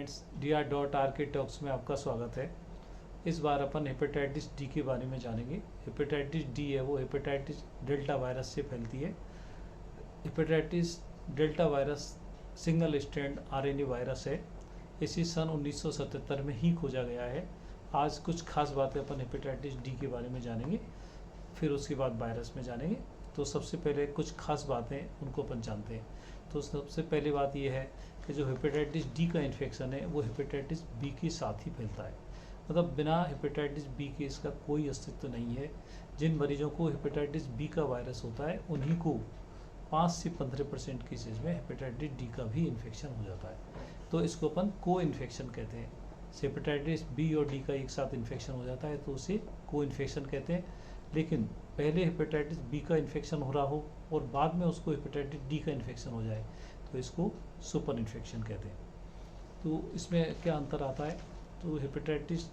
Friends, DR.R के talks में आपका स्वागत है। इस बार अपन हेपेटाइटिस डी के बारे में जानेंगे। हेपेटाइटिस डी है वो हेपेटाइटिस डेल्टा वायरस से फैलती है। Hepatitis delta virus single strand RNA virus है। इसी सन 1977 में ही खोजा गया है। आज कुछ खास बातें अपन हेपेटाइटिस डी के बारे में जानेंगे, फिर उसके बाद वायरस में जानेंगे। तो सबसे पहले कुछ खास बातें उनको अपन जानते हैं। तो सबसे पहली बात यह है कि जो हेपेटाइटिस डी का इन्फेक्शन है वो हेपेटाइटिस बी के साथ ही फैलता है। मतलब बिना हेपेटाइटिस बी के इसका कोई अस्तित्व नहीं है। जिन मरीजों को हेपेटाइटिस बी का वायरस होता है उन्हीं को 5 से 15% केसेज में हेपेटाइटिस डी का भी इन्फेक्शन हो जाता है। तो इसको अपन को इन्फेक्शन कहते हैं। हेपेटाइटिस बी और डी का एक साथ इन्फेक्शन हो जाता है तो उसे को इन्फेक्शन कहते हैं। लेकिन पहले हेपेटाइटिस बी का इन्फेक्शन हो रहा हो और बाद में उसको हेपेटाइटिस डी का इन्फेक्शन हो जाए तो इसको सुपर इन्फेक्शन कहते हैं। तो इसमें क्या अंतर आता है? तो हेपेटाइटिस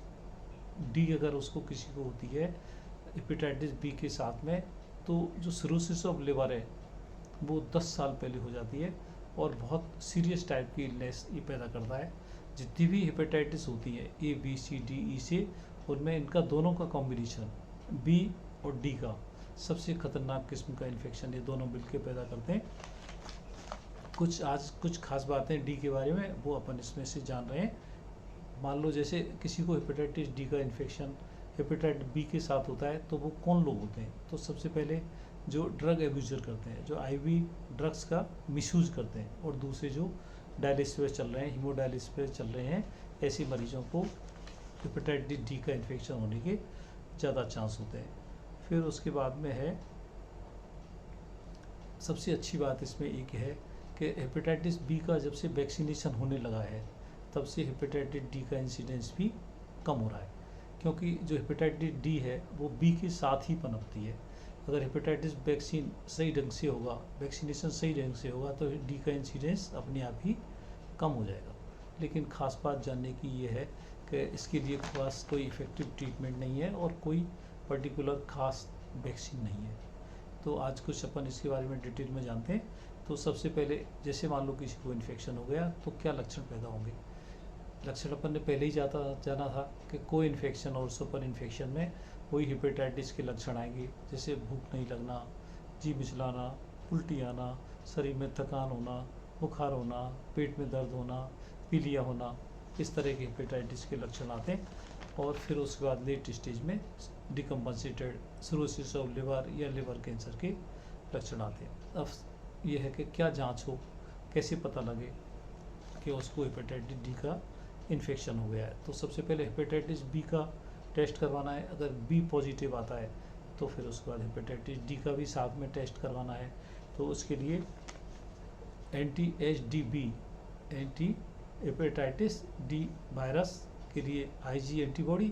डी अगर उसको किसी को होती है हेपेटाइटिस बी के साथ में, तो जो सिरोसिस ऑफ लिवर है वो 10 साल पहले हो जाती है और बहुत सीरियस टाइप की इलनेस ये पैदा करता है। जितनी भी हेपेटाइटिस होती है A B C D E से, उनमें इनका दोनों का कॉम्बिनेशन बी और डी का सबसे खतरनाक किस्म का इन्फेक्शन ये दोनों मिलकर पैदा करते हैं। कुछ खास बातें डी के बारे में वो अपन इसमें से जान रहे हैं। मान लो जैसे किसी को हेपेटाइटिस डी का इन्फेक्शन हेपेटाइटिस बी के साथ होता है तो वो कौन लोग होते हैं? तो सबसे पहले जो ड्रग एब्यूजर करते हैं, जो आईवी ड्रग्स का मिसयूज करते हैं, और दूसरे जो डायलिसिस पे चल रहे हैं, हीमोडायलिसिस पे चल रहे हैं, ऐसे मरीजों को हेपेटाइटिस डी का इन्फेक्शन होने के ज़्यादा चांस होते हैं। फिर उसके बाद में है सबसे अच्छी बात इसमें एक है कि हेपेटाइटिस बी का जब से वैक्सीनेशन होने लगा है तब से हेपेटाइटिस डी का इंसिडेंस भी कम हो रहा है, क्योंकि जो हेपेटाइटिस डी है वो बी के साथ ही पनपती है। अगर हेपेटाइटिस वैक्सीन सही ढंग से होगा, वैक्सीनेशन सही ढंग से होगा तो डी का इंसिडेंस अपने आप ही कम हो जाएगा। लेकिन ख़ास बात जानने की ये है कि इसके लिए खास कोई इफ़ेक्टिव ट्रीटमेंट नहीं है और कोई पर्टिकुलर खास वैक्सीन नहीं है। तो आज कुछ अपन इसके बारे में डिटेल में जानते हैं। तो सबसे पहले जैसे मान लो किसी को इन्फेक्शन हो गया तो क्या लक्षण पैदा होंगे? लक्षण अपन ने पहले ही जाना था कि को इन्फेक्शन और सुपर इन्फेक्शन में वही हेपेटाइटिस के लक्षण आएंगे, जैसे भूख नहीं लगना, जी मिचलाना, उल्टी आना, शरीर में थकान होना, बुखार होना, पेट में दर्द होना, पीलिया होना, इस तरह के हेपेटाइटिस के लक्षण आते हैं। और फिर उसके बाद लेट स्टेज में डिकम्पनसेटेड सिरोसिस ऑफ लिवर या लिवर कैंसर के लक्षण आते हैं। अब यह है कि क्या जांच हो, कैसे पता लगे कि उसको हेपेटाइटिस डी का इन्फेक्शन हो गया है? तो सबसे पहले हेपेटाइटिस बी का टेस्ट करवाना है। अगर बी पॉजिटिव आता है तो फिर उसके बाद हेपेटाइटिस डी का भी साथ में टेस्ट करवाना है। तो उसके लिए anti-HDV anti hepatitis D virus के लिए IG एंटीबॉडी,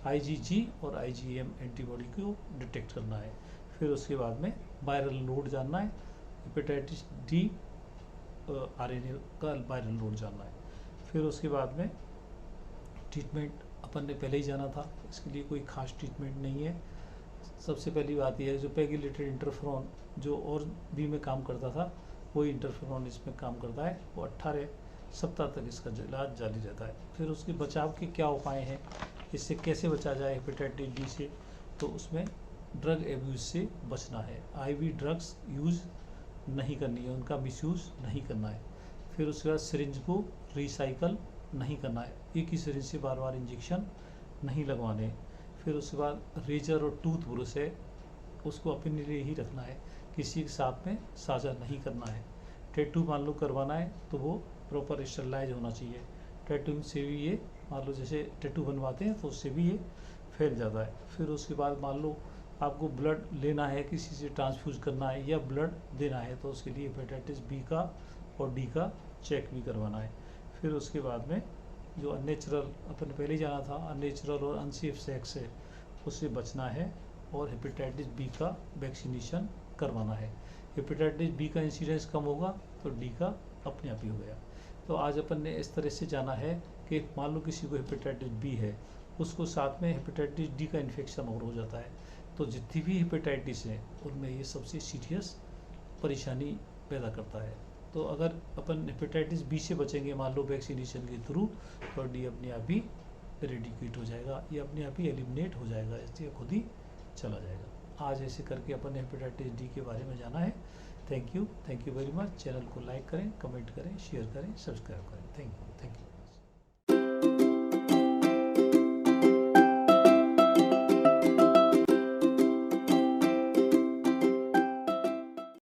IgG और IgM एंटीबॉडी को डिटेक्ट करना है। फिर उसके बाद में वायरल लोड जानना है, हेपेटाइटिस डी RNA का वायरल लोड जानना है। फिर उसके बाद में ट्रीटमेंट अपन ने पहले ही जाना था, इसके लिए कोई खास ट्रीटमेंट नहीं है। सबसे पहली बात यह है जो पेगिलेटेड इंटरफेरॉन जो और बी में काम करता था वही इंटरफेरॉन इसमें काम करता है। वो 18 सप्ताह तक इसका इलाज जारी रहता है। फिर उसके बचाव के क्या उपाय हैं, इससे कैसे बचा जाए हेपेटाइटिस डी से? तो उसमें ड्रग एब्यूज से बचना है, IV ड्रग्स यूज़ नहीं करनी है, उनका मिसयूज़ नहीं करना है। फिर उसके बाद सिरिंज को रिसाइकल नहीं करना है, एक ही सिरिंज से बार बार इंजेक्शन नहीं लगवाने। फिर उसके बाद रेजर और टूथ ब्रश है उसको अपने लिए ही रखना है, किसी के साथ में साझा नहीं करना है। टैटू मान लो करवाना है तो वो प्रॉपर स्टरलाइज होना चाहिए। टैटू से भी ये मान लो जैसे टैटू बनवाते हैं तो उससे भी ये फैल जाता है। फिर उसके बाद मान लो आपको ब्लड लेना है, किसी से ट्रांसफ्यूज करना है या ब्लड देना है तो उसके लिए हेपेटाइटिस बी का और डी का चेक भी करवाना है। फिर उसके बाद में जो अननेचुरल अपन पहले ही जाना था, अननेचुरल और अनसेफ सेक्स है उससे बचना है और हेपेटाइटिस बी का वैक्सीनेशन करवाना है। हेपेटाइटिस बी का इंसिडेंस कम होगा तो डी का अपने आप ही हो गया। तो आज अपन ने इस तरह से जाना है कि मान लो किसी को हेपेटाइटिस बी है, उसको साथ में हेपेटाइटिस डी का इन्फेक्शन और हो जाता है, तो जितनी भी हेपेटाइटिस है उनमें ये सबसे सीरियस परेशानी पैदा करता है। तो अगर अपन हेपेटाइटिस बी से बचेंगे मान लो वैक्सीनेशन के थ्रू, तो डी अपने आप ही रेडिकेट हो जाएगा, ये अपने आप ही एलिमिनेट हो जाएगा, इससे खुद ही चला जाएगा। आज ऐसे करके अपन हेपेटाइटिस डी के बारे में जाना है। Thank you very much. Channel को लाइक करें, कमेंट करें, शेयर करें, सब्सक्राइब करें। Thank you.